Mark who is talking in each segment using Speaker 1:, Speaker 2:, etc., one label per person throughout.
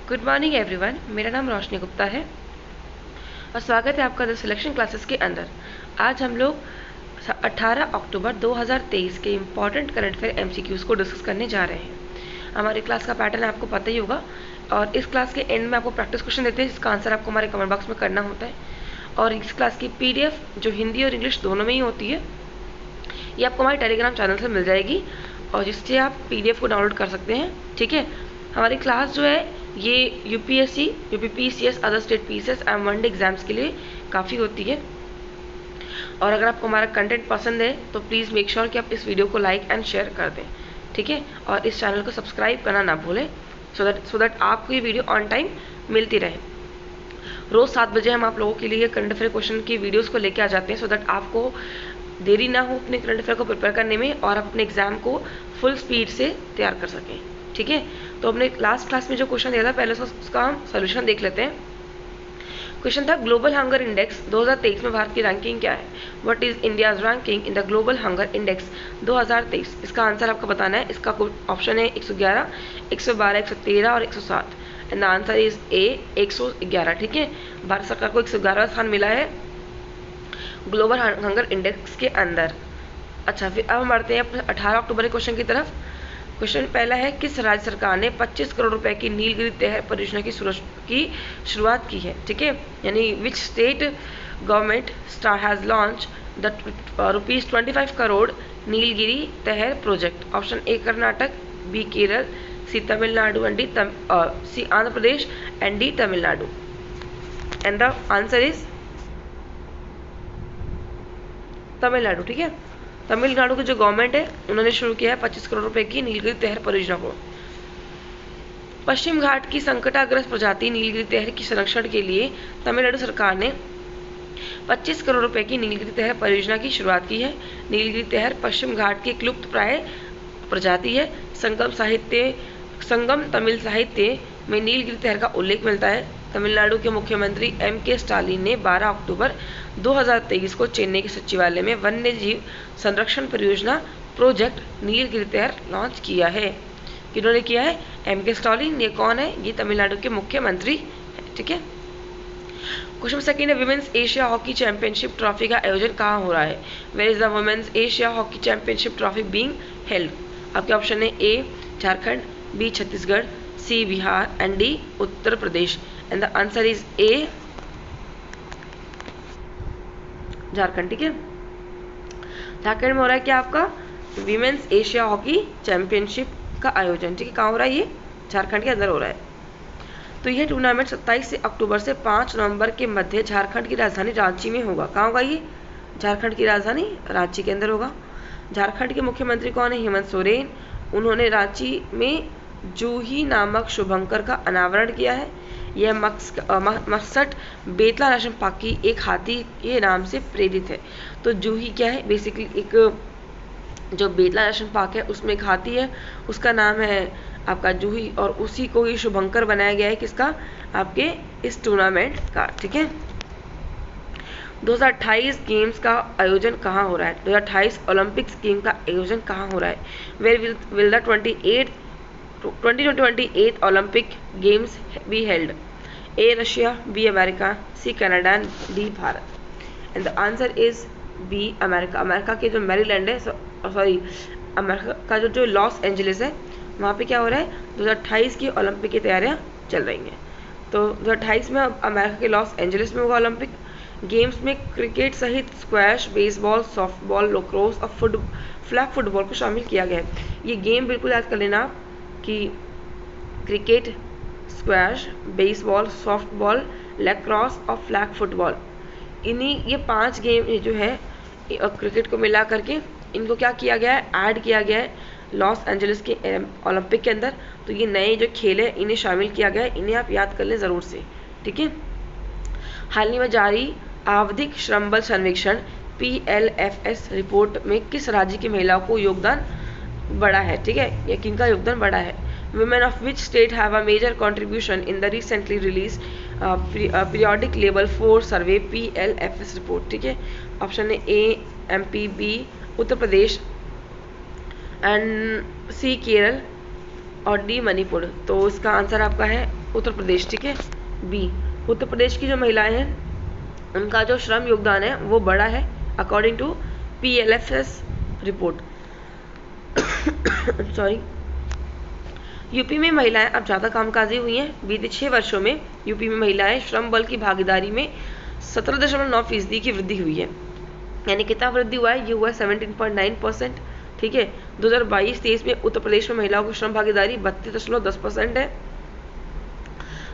Speaker 1: Good morning everyone, मेरा नाम रोशनी गुप्ता है और स्वागत है आपका द सिलेक्शन क्लासेस के अंदर। आज हम लोग 18 अक्टूबर 2023 के इम्पॉर्टेंट करंट अफेयर एमसीक्यूज़ को डिस्कस करने जा रहे हैं। हमारी क्लास का पैटर्न आपको पता ही होगा और इस क्लास के एंड में आपको प्रैक्टिस क्वेश्चन देते हैं जिसका आंसर आपको हमारे कमेंट बॉक्स में करना होता है। और इस क्लास की पीडीएफ जो हिंदी और इंग्लिश दोनों में ही होती है, ये आपको हमारे टेलीग्राम चैनल से मिल जाएगी और जिससे आप पीडीएफ को डाउनलोड कर सकते हैं। ठीक है, हमारी क्लास जो है ये UPSC, UPPCS, other state PCS and one day exams के लिए काफ़ी होती है। और अगर आपको हमारा कंटेंट पसंद है तो प्लीज़ मेक श्योर कि आप इस वीडियो को लाइक एंड शेयर कर दें। ठीक है, और इस चैनल को सब्सक्राइब करना ना भूलें सो दैट आपको ये वीडियो ऑन टाइम मिलती रहे। रोज़ 7 बजे हम आप लोगों के लिए करंट अफेयर क्वेश्चन की वीडियोज़ को लेकर आ जाते हैं सो दैट आपको देरी ना हो अपने करंट अफेयर को प्रिपेयर करने में और अपने एग्जाम को फुल स्पीड से तैयार कर सकें। ठीक है, तो हमने लास्ट क्लास में जो क्वेश्चन दिया था पहले उसका हम सोल्यूशन देख लेते हैं। क्वेश्चन था ग्लोबल हंगर इंडेक्स 2023 में भारत की रैंकिंग क्या है। What is India's ranking in the global hunger index 2023। इसका आंसर आपको बताना है। इसका ऑप्शन है 111, 112, 113 और 107 एंड द आंसर इज ए 111। ठीक है, भारत सरकार को 111वां स्थान मिला है ग्लोबल हंगर इंडेक्स के अंदर। अच्छा, फिर अब हम बढ़ते हैं 18 अक्टूबर के क्वेश्चन की तरफ। क्वेश्चन पहला है, किस राज्य सरकार ने 25 करोड़ रुपए की नीलगिरी तहर परियोजना की शुरुआत की है। ठीक है, यानी which state government has launch the ₹25 crore Nilgiri tahr project. Option A Karnataka, B Kerala, C Tamil Nadu and C Andhra Pradesh and D Tamil Nadu and the answer is Tamil Nadu. ठीक है, तमिलनाडु की जो गवर्नमेंट है उन्होंने शुरू किया है 25 करोड़ रुपए की नीलगिरी तहर परियोजना को। पश्चिम घाट की संकटाग्रस्त प्रजाति नीलगिरी तहर की संरक्षण के लिए तमिलनाडु सरकार ने 25 करोड़ रुपए की नीलगिरी तहर परियोजना की शुरुआत की है। नीलगिरी तहर पश्चिम घाट की एक लुप्त प्राय प्रजाति है। संगम तमिल साहित्य में नीलगिरी तहर का उल्लेख मिलता है। तमिलनाडु के मुख्यमंत्री M.K. स्टालिन ने 12 अक्टूबर 2023 को चेन्नई के सचिवालय में वन्य जीव संरक्षण परियोजना प्रोजेक्ट नीलगिरी तहर लॉन्च किया है। किन्होंने किया है? M.K. स्टालिन। ये कौन है? ये तमिलनाडु के मुख्यमंत्री है। ठीक है, क्वेश्चन सेकंड है, women's Asia hockey championship trophy का आयोजन कहाँ हो रहा है। Where is the women's Asia hockey championship trophy being held. आपके ऑप्शन है A Jharkhand, B Chhattisgarh, C Bihar and D Uttar Pradesh and the answer is A Jharkhand. ठीक है, झारखंड में हो रहा है क्या आपका विमेंस एशिया हॉकी चैंपियनशिप का आयोजन। ठीक है, कहाँ हो रहा है? ये झारखंड के अंदर हो रहा है। तो यह टूर्नामेंट 27 अक्टूबर से 5 नवंबर के मध्य झारखंड की राजधानी रांची में होगा। कहाँ होगा ये? झारखंड की राजधानी रांची के अंदर होगा। झारखंड के मुख्यमंत्री कौन है? हेमंत सोरेन। उन्होंने रांची में जूही नामक शुभंकर का अनावरण किया है। यह मकसद बेतला नेशनल पार्क की एक हाथी के नाम से प्रेरित है। तो जूही क्या है? बेसिकली एक जो बेतला नेशनल पार्क है उसमें एक हाथी है, उसका नाम है आपका जूही और उसी को ही शुभंकर बनाया गया है किसका? आपके इस टूर्नामेंट का। ठीक है, 2028 गेम्स का आयोजन कहाँ हो रहा है? 2028 ओलंपिक्स गेम का आयोजन कहाँ हो रहा है? Where will the 2028 Olympic games be held. A Russia, B America, C Canada, D Bharat and the answer is B America. America के जो मैरीलैंड है, सॉरी अमेरिका का जो लॉस एंजलिस है वहाँ पे क्या हो रहा है? 2028 की ओलंपिक की तैयारियाँ चल रही हैं। तो 2028 में अमेरिका के लॉस एंजलिस में होगा ओलंपिक गेम्स में क्रिकेट सहित स्क्वैश, बेसबॉल, सॉफ्टबॉल, लैक्रोस और फ्लैग फुटबॉल को शामिल किया गया है। ये गेम बिल्कुल याद कर लेना कि cricket, squash, baseball, softball, lacrosse और फ्लैग फुटबॉल, ये 5 गेम जो है क्रिकेट को मिला करके इनको क्या किया गया है? ऐड किया गया है लॉस एंजलिस के ओलंपिक के अंदर। तो ये नए जो खेल है इन्हें शामिल किया गया है, इन्हें आप याद कर लें ज़रूर से। ठीक है, हाल ही में जारी आवधिक श्रम बल सर्वेक्षण PLFS रिपोर्ट में किस राज्य की महिलाओं को योगदान बढ़ा है? ठीक है, या किनका योगदान बढ़ा है? Women of which state have a major contribution in the recently released periodic level 4 survey PLFS report। ठीक है, ऑप्शन है A MP, B Uttar Pradesh and C Kerala और डी मणिपुर। तो इसका आंसर आपका है उत्तर प्रदेश, ठीक है, बी। उत्तर प्रदेश की जो महिलाएं हैं उनका जो श्रम योगदान है वो बड़ा है according to PLFS report. Sorry. UP में महिलाएं अब ज़्यादा कामकाजी हुई हैं। बीते 6 वर्षों में यूपी में महिलाएं श्रम बल की भागीदारी में 17.9% की वृद्धि हुई है। यानी कितना वृद्धि हुआ है? ये हुआ 17.9%, ठीक है। 2022-23 में उत्तर प्रदेश में महिलाओं की श्रम भागीदारी 32.10% है,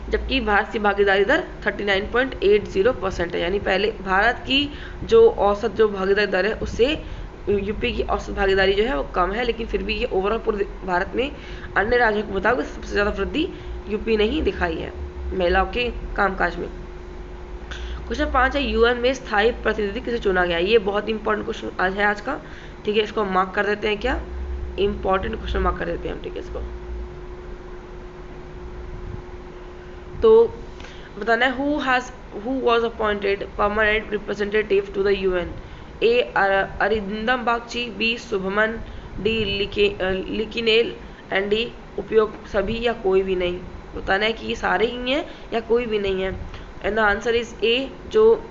Speaker 1: जबकि भारत की भागीदारी दर 39.80% है। यानी पहले भारत की जो औसत जो भागीदारी दर है उससे यूपी की औसत भागीदारी जो है वो कम है, लेकिन फिर भी ये ओवरऑल पूरे भारत में अन्य राज्यों के मुताबिक सबसे ज़्यादा वृद्धि यूपी ने ही दिखाई है महिलाओं के कामकाज में। क्वेश्चन 5 है, यूएन में स्थायी प्रतिनिधि किसे चुना गया? ये बहुत इंपॉर्टेंट क्वेश्चन आज है आज का, ठीक है। इसको मार्क कर देते हैं, क्या इंपॉर्टेंट क्वेश्चन मार्क कर देते हैं हम, ठीक है। इसको तो बताना है, who was appointed permanent representative to the UN? A Arindam Bagchi, B Shubman, D लिकिनेल एंड डी उपयोग सभी या कोई भी नहीं। बताना है कि ये सारे ही हैं या कोई भी नहीं है। एंड द आंसर इज ए, जो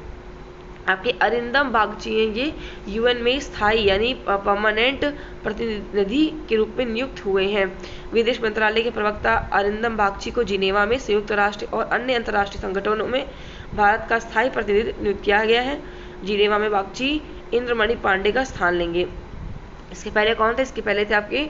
Speaker 1: आपके अरिंदम बागची हैं ये यूएन में स्थायी यानी परमानेंट प्रतिनिधि के रूप में नियुक्त हुए हैं। विदेश मंत्रालय के प्रवक्ता अरिंदम बागची को जिनेवा में संयुक्त राष्ट्र और अन्य अंतर्राष्ट्रीय संगठनों में भारत का स्थायी प्रतिनिधि नियुक्त किया गया है। जिनेवा में बागची इंद्रमणि पांडे का स्थान लेंगे। इसके पहले कौन थे? इसके पहले थे आपके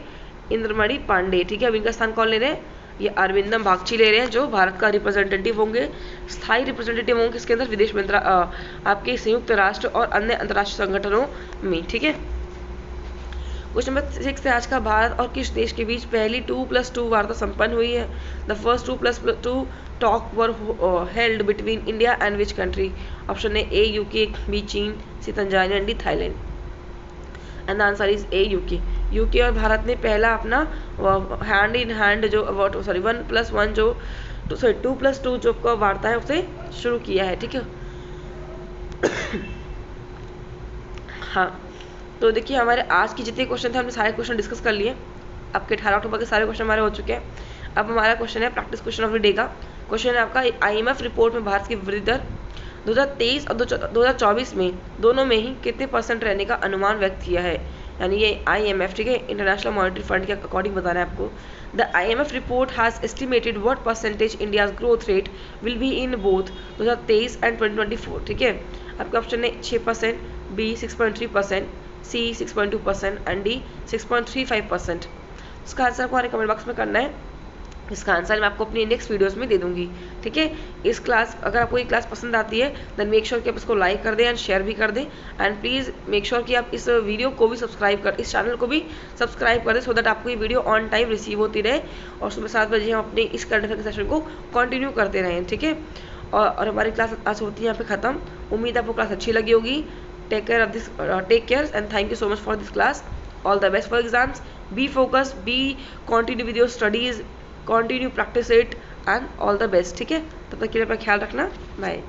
Speaker 1: इंद्रमणि पांडे, ठीक है। अब इनका स्थान कौन ले रहे हैं? ये अरविंदम बागची ले रहे हैं, जो भारत का रिप्रेजेंटेटिव होंगे, स्थायी रिप्रेजेंटेटिव होंगे किसके अंदर? विदेश आपके संयुक्त राष्ट्र और अन्य अंतर्राष्ट्रीय संगठनों में, ठीक है। क्वेश्चन नंबर 6 है आज का, भारत और किस देश के बीच पहली 2+2 वार्ता संपन्न हुई है? The first 2+2 talk were held between India and which country? Option है ए यूके, बी चीन, C Tanzania and D Thailand. And the answer is A UK. UK और भारत ने पहला अपना हैंड इन हैंड जो 1+1 जो 2+2 जो वार्ता है उसे शुरू किया है, ठीक है। हाँ, तो देखिए हमारे आज की जितने क्वेश्चन थे हमने सारे क्वेश्चन डिस्कस कर लिए। आपके 18 अक्टूबर के सारे क्वेश्चन हमारे हो चुके हैं। अब हमारा क्वेश्चन है practice question of the day का। क्वेश्चन है आपका, IMF रिपोर्ट में भारत की वृद्धि दर 2023 और 2024 में दोनों में ही कितने % रहने का अनुमान व्यक्त किया है? यानी ये IMF, ठीक है, इंटरनेशनल मॉनेटरी फंड के अकॉर्डिंग बताना है आपको। The IMF report has estimated what percentage India's growth rate will be in both 2023 and 2024, ठीक है। आपका ऑप्शन है 6%, बी 6.3%, सी 6.2% एंड डी 6.35%। इसका आंसर आपको हमारे कमेंट बॉक्स में करना है। इसका आंसर मैं आपको अपनी नेक्स्ट वीडियोस में दे दूंगी, ठीक है। इस क्लास अगर आपको ये क्लास पसंद आती है देन मेक श्योर कि आप इसको लाइक कर दें एंड शेयर भी कर दें, एंड प्लीज़ मेक श्योर कि आप इस वीडियो को भी इस चैनल को भी सब्सक्राइब कर दें, सो दैट आपको ये वीडियो ऑन टाइम रिसीव होती रहे और सुबह 7 बजे हम अपने इस करंट अफेयर के सेशन को कंटिन्यू करते रहें, ठीक है। और हमारी क्लास आज होती है यहाँ पे ख़त्म। उम्मीद है आपको क्लास अच्छी लगी होगी। Take care and thank you so much for this class. All the best for exams. Be focus, be continue with your studies, continue practice it and all the best, ठीक है। तब तक के लिए अपना ख्याल रखना। बाय।